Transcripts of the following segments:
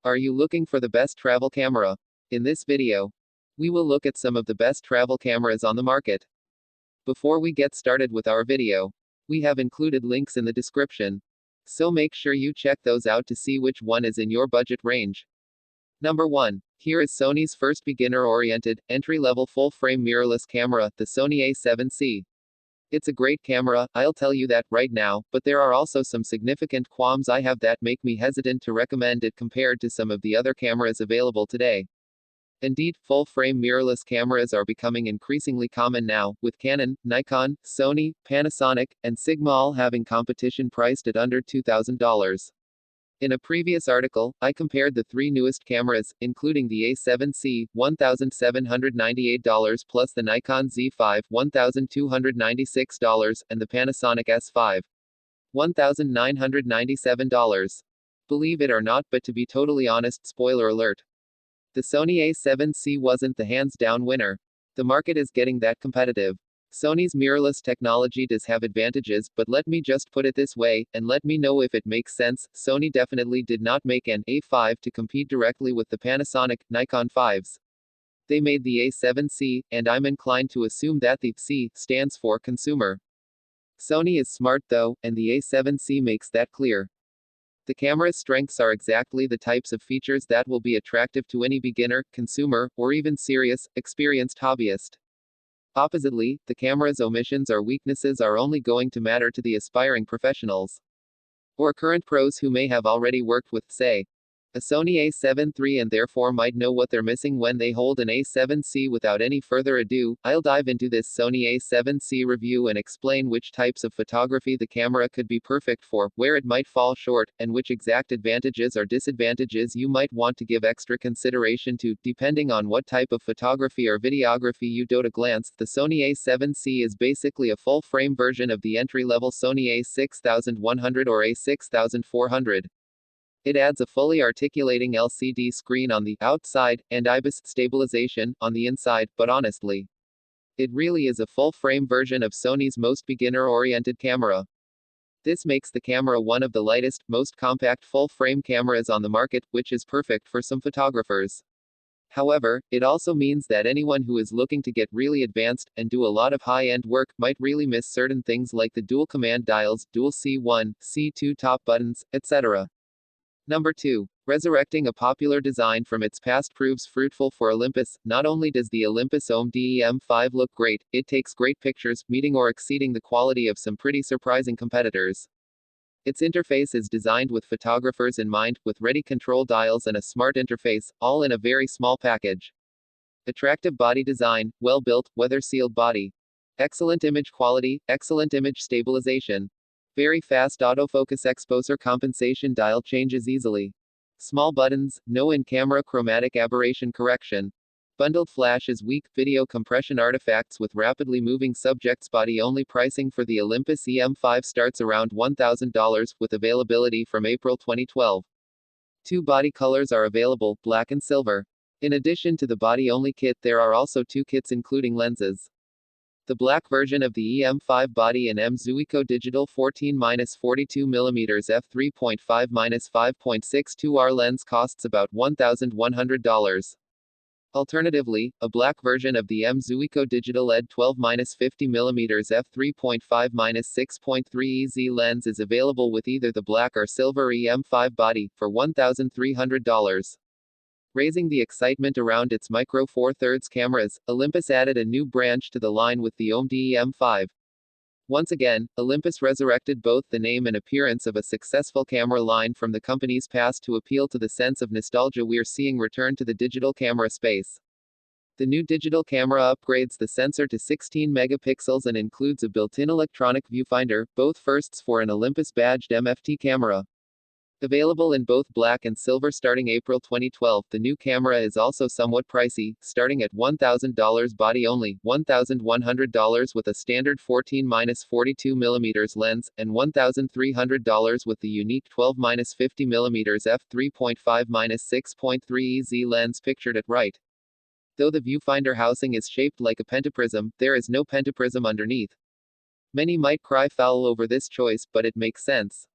Are you looking for the best travel camera? In this video, we will look at some of the best travel cameras on the market. Before we get started with our video, we have included links in the description, so make sure you check those out to see which one is in your budget range. Number 1. Here is Sony's first beginner-oriented, entry-level full-frame mirrorless camera, the Sony A7C. It's a great camera, I'll tell you that right now, but there are also some significant qualms I have that make me hesitant to recommend it compared to some of the other cameras available today. Indeed, full-frame mirrorless cameras are becoming increasingly common now, with Canon, Nikon, Sony, Panasonic, and Sigma all having competition priced at under $2,000. In a previous article, I compared the three newest cameras, including the A7C, $1,798 plus the Nikon Z5, $1,296, and the Panasonic S5, $1,997. Believe it or not, but to be totally honest, spoiler alert, the Sony A7C wasn't the hands-down winner. The market is getting that competitive. Sony's mirrorless technology does have advantages, but let me just put it this way, and let me know if it makes sense. Sony definitely did not make an A5 to compete directly with the Panasonic, Nikon 5s. They made the A7C, and I'm inclined to assume that the C stands for consumer. Sony is smart though, and the A7C makes that clear. The camera's strengths are exactly the types of features that will be attractive to any beginner, consumer, or even serious, experienced hobbyist. Oppositely, the camera's omissions or weaknesses are only going to matter to the aspiring professionals or current pros who may have already worked with, say, a Sony A7 III and therefore might know what they're missing when they hold an A7C. Without any further ado, I'll dive into this Sony A7C review and explain which types of photography the camera could be perfect for, where it might fall short, and which exact advantages or disadvantages you might want to give extra consideration to, depending on what type of photography or videography you do. At a glance, the Sony A7C is basically a full-frame version of the entry-level Sony A6100 or A6400. It adds a fully articulating LCD screen on the outside, and IBIS stabilization on the inside, but honestly, it really is a full-frame version of Sony's most beginner-oriented camera. This makes the camera one of the lightest, most compact full-frame cameras on the market, which is perfect for some photographers. However, it also means that anyone who is looking to get really advanced, and do a lot of high-end work, might really miss certain things like the dual command dials, dual C1, C2 top buttons, etc. Number 2. Resurrecting a popular design from its past proves fruitful for Olympus. Not only does the Olympus OMD EM5 look great, it takes great pictures, meeting or exceeding the quality of some pretty surprising competitors. Its interface is designed with photographers in mind, with ready control dials and a smart interface, all in a very small package. Attractive body design, well-built, weather-sealed body. Excellent image quality, excellent image stabilization. Very fast autofocus, exposure compensation dial changes easily. Small buttons, no in-camera chromatic aberration correction. Bundled flash is weak, video compression artifacts with rapidly moving subjects. Body-only pricing for the Olympus EM5 starts around $1,000, with availability from April 2012. Two body colors are available, black and silver. In addition to the body-only kit, there are also two kits including lenses. The black version of the EM5 body and M Zuiko Digital 14-42mm f3.5-5.62R lens costs about $1,100. Alternatively, a black version of the M Zuiko Digital ED 12-50mm f3.5-6.3 EZ lens is available with either the black or silver EM5 body, for $1,300. Raising the excitement around its Micro Four Thirds cameras, Olympus added a new branch to the line with the OMD EM5. Once again, Olympus resurrected both the name and appearance of a successful camera line from the company's past to appeal to the sense of nostalgia we're seeing return to the digital camera space. The new digital camera upgrades the sensor to 16 megapixels and includes a built-in electronic viewfinder, both firsts for an Olympus badged MFT camera. Available in both black and silver starting April 2012, the new camera is also somewhat pricey, starting at $1,000 body only, $1,100 with a standard 14-42mm lens, and $1,300 with the unique 12-50mm f3.5-6.3 EZ lens pictured at right. Though the viewfinder housing is shaped like a pentaprism, there is no pentaprism underneath. Many might cry foul over this choice, but it makes sense.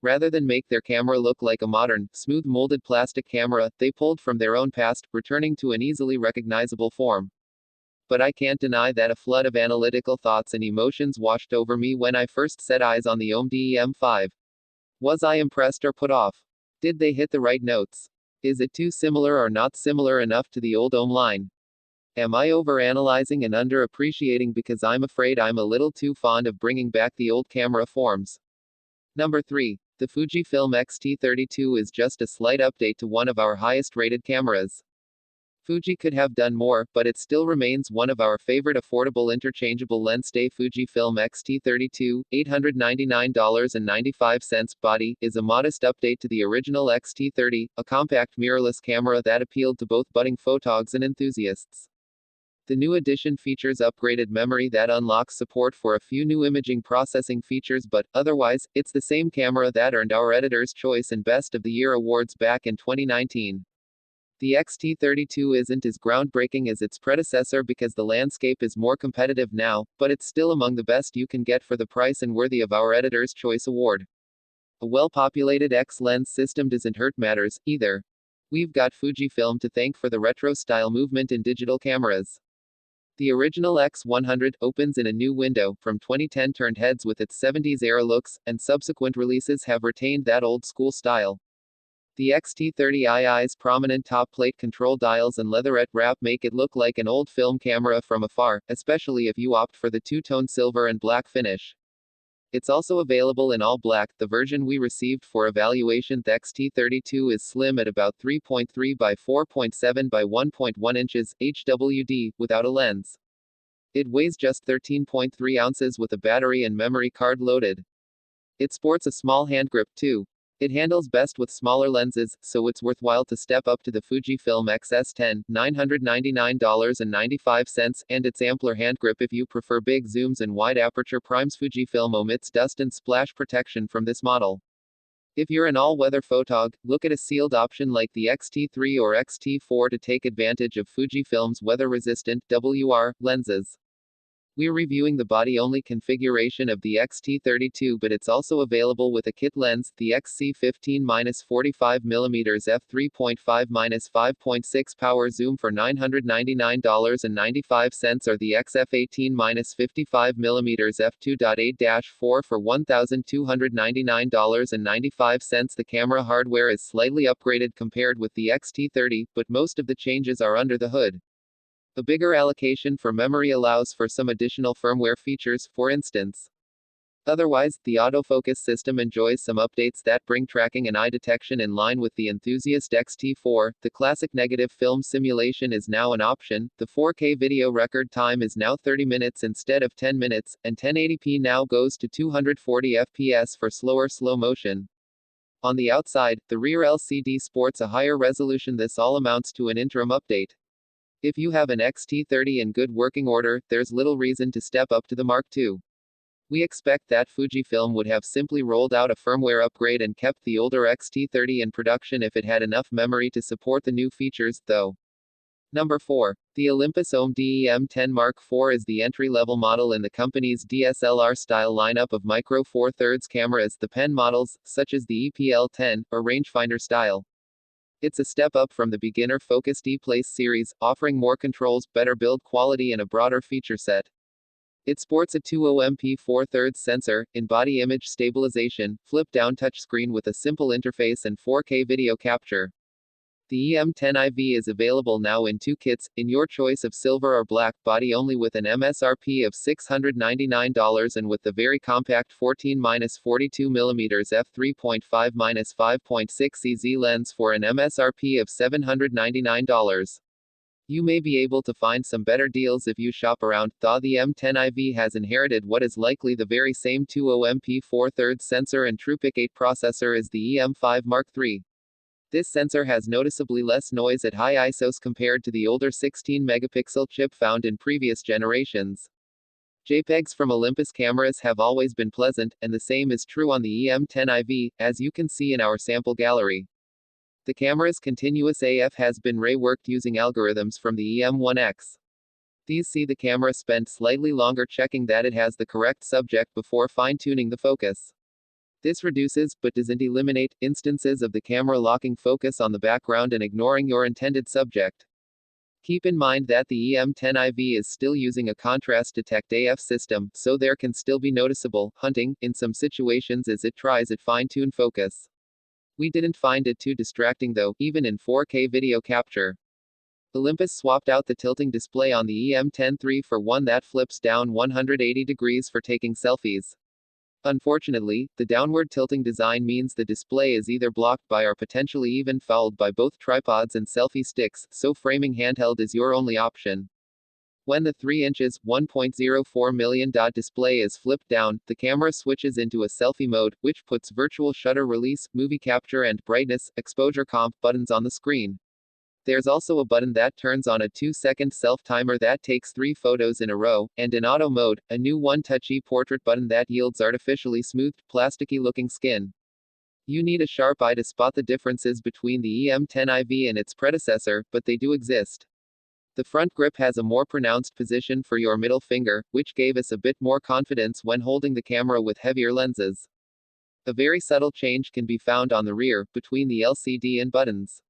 Rather than make their camera look like a modern, smooth molded plastic camera, they pulled from their own past, returning to an easily recognizable form. But I can't deny that a flood of analytical thoughts and emotions washed over me when I first set eyes on the OMD EM5. Was I impressed or put off? Did they hit the right notes? Is it too similar or not similar enough to the old OM line? Am I overanalyzing and underappreciating because I'm afraid I'm a little too fond of bringing back the old camera forms? Number 3. The Fujifilm X-T32 is just a slight update to one of our highest rated cameras. Fuji could have done more, but it still remains one of our favorite affordable interchangeable lens. Day Fujifilm X-T32, $899.95 body, is a modest update to the original X-T30, a compact mirrorless camera that appealed to both budding photogs and enthusiasts. The new edition features upgraded memory that unlocks support for a few new imaging processing features, but, otherwise, it's the same camera that earned our Editor's Choice and Best of the Year awards back in 2019. The X-T32 isn't as groundbreaking as its predecessor because the landscape is more competitive now, but it's still among the best you can get for the price and worthy of our Editor's Choice Award. A well-populated X-lens system doesn't hurt matters, either. We've got Fujifilm to thank for the retro-style movement in digital cameras. The original X100 opens in a new window, from 2010 turned heads with its 70s-era looks, and subsequent releases have retained that old-school style. The X-T30i's prominent top plate control dials and leatherette wrap make it look like an old film camera from afar, especially if you opt for the two-tone silver and black finish. It's also available in all black. The version we received for evaluation, the X-T32, is slim at about 3.3 by 4.7 by 1.1 inches, HWD, without a lens. It weighs just 13.3 ounces with a battery and memory card loaded. It sports a small hand grip too. It handles best with smaller lenses, so it's worthwhile to step up to the Fujifilm X-S10, $999.95, and its ampler hand grip if you prefer big zooms and wide aperture primes. Fujifilm omits dust and splash protection from this model. If you're an all-weather photog, look at a sealed option like the X-T3 or X-T4 to take advantage of Fujifilm's weather-resistant WR lenses. We're reviewing the body-only configuration of the X-T32, but it's also available with a kit lens, the XC15-45mm f3.5-5.6 power zoom for $999.95, or the XF18-55mm f2.8-4 for $1,299.95. The camera hardware is slightly upgraded compared with the X-T30, but most of the changes are under the hood. A bigger allocation for memory allows for some additional firmware features, for instance. Otherwise, the autofocus system enjoys some updates that bring tracking and eye detection in line with the enthusiast X-T4. The classic negative film simulation is now an option. The 4K video record time is now 30 minutes instead of 10 minutes, and 1080p now goes to 240 FPS for slower slow motion. On the outside, the rear LCD sports a higher resolution. This all amounts to an interim update. If you have an X-T30 in good working order, there's little reason to step up to the Mark II. We expect that Fujifilm would have simply rolled out a firmware upgrade and kept the older X-T30 in production if it had enough memory to support the new features, though. Number 4. The Olympus OMD EM10 Mark IV is the entry-level model in the company's DSLR-style lineup of micro four thirds cameras. The pen models, such as the EPL10, are rangefinder style. It's a step up from the beginner-focused E-Place series, offering more controls, better build quality, and a broader feature set. It sports a 2.0 4/3 sensor, in-body image stabilization, flip-down touchscreen with a simple interface, and 4K video capture. The EM10iV is available now in 2 kits, in your choice of silver or black, body only with an MSRP of $699 and with the very compact 14-42mm f3.5-5.6 EZ lens for an MSRP of $799. You may be able to find some better deals if you shop around, though the M10iV has inherited what is likely the very same 2.0 4/3 sensor and TruePic 8 processor as the EM5 Mark III. This sensor has noticeably less noise at high ISOs compared to the older 16-megapixel chip found in previous generations. JPEGs from Olympus cameras have always been pleasant, and the same is true on the EM10iV, as you can see in our sample gallery. The camera's continuous AF has been reworked using algorithms from the EM1X. These see the camera spent slightly longer checking that it has the correct subject before fine-tuning the focus. This reduces, but doesn't eliminate, instances of the camera locking focus on the background and ignoring your intended subject. Keep in mind that the EM10IV is still using a contrast detect AF system, so there can still be noticeable hunting in some situations as it tries to fine-tune focus. We didn't find it too distracting though, even in 4K video capture. Olympus swapped out the tilting display on the EM10 III for one that flips down 180 degrees for taking selfies. Unfortunately, the downward tilting design means the display is either blocked by or potentially even fouled by both tripods and selfie sticks, so framing handheld is your only option. When the 3 inches, 1.04 million dot display is flipped down, the camera switches into a selfie mode, which puts virtual shutter release, movie capture and brightness, exposure comp buttons on the screen. There's also a button that turns on a 2-second self-timer that takes 3 photos in a row, and in auto mode, a new one-touchy portrait button that yields artificially smoothed, plasticky-looking skin. You need a sharp eye to spot the differences between the EM10IV and its predecessor, but they do exist. The front grip has a more pronounced position for your middle finger, which gave us a bit more confidence when holding the camera with heavier lenses. A very subtle change can be found on the rear, between the LCD and buttons.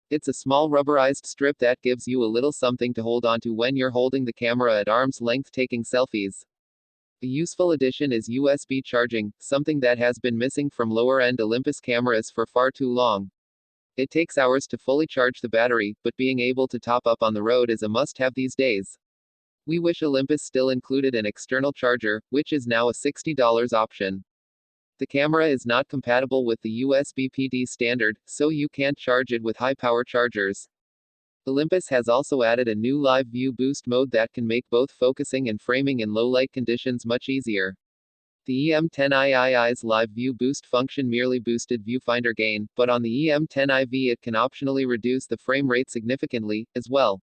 It's a small rubberized strip that gives you a little something to hold onto when you're holding the camera at arm's length taking selfies. A useful addition is USB charging, something that has been missing from lower-end Olympus cameras for far too long. It takes hours to fully charge the battery, but being able to top up on the road is a must-have these days. We wish Olympus still included an external charger, which is now a $60 option. The camera is not compatible with the USB PD standard, so you can't charge it with high-power chargers. Olympus has also added a new Live View Boost mode that can make both focusing and framing in low-light conditions much easier. The EM10III's Live View Boost function merely boosted viewfinder gain, but on the EM10IV it can optionally reduce the frame rate significantly, as well.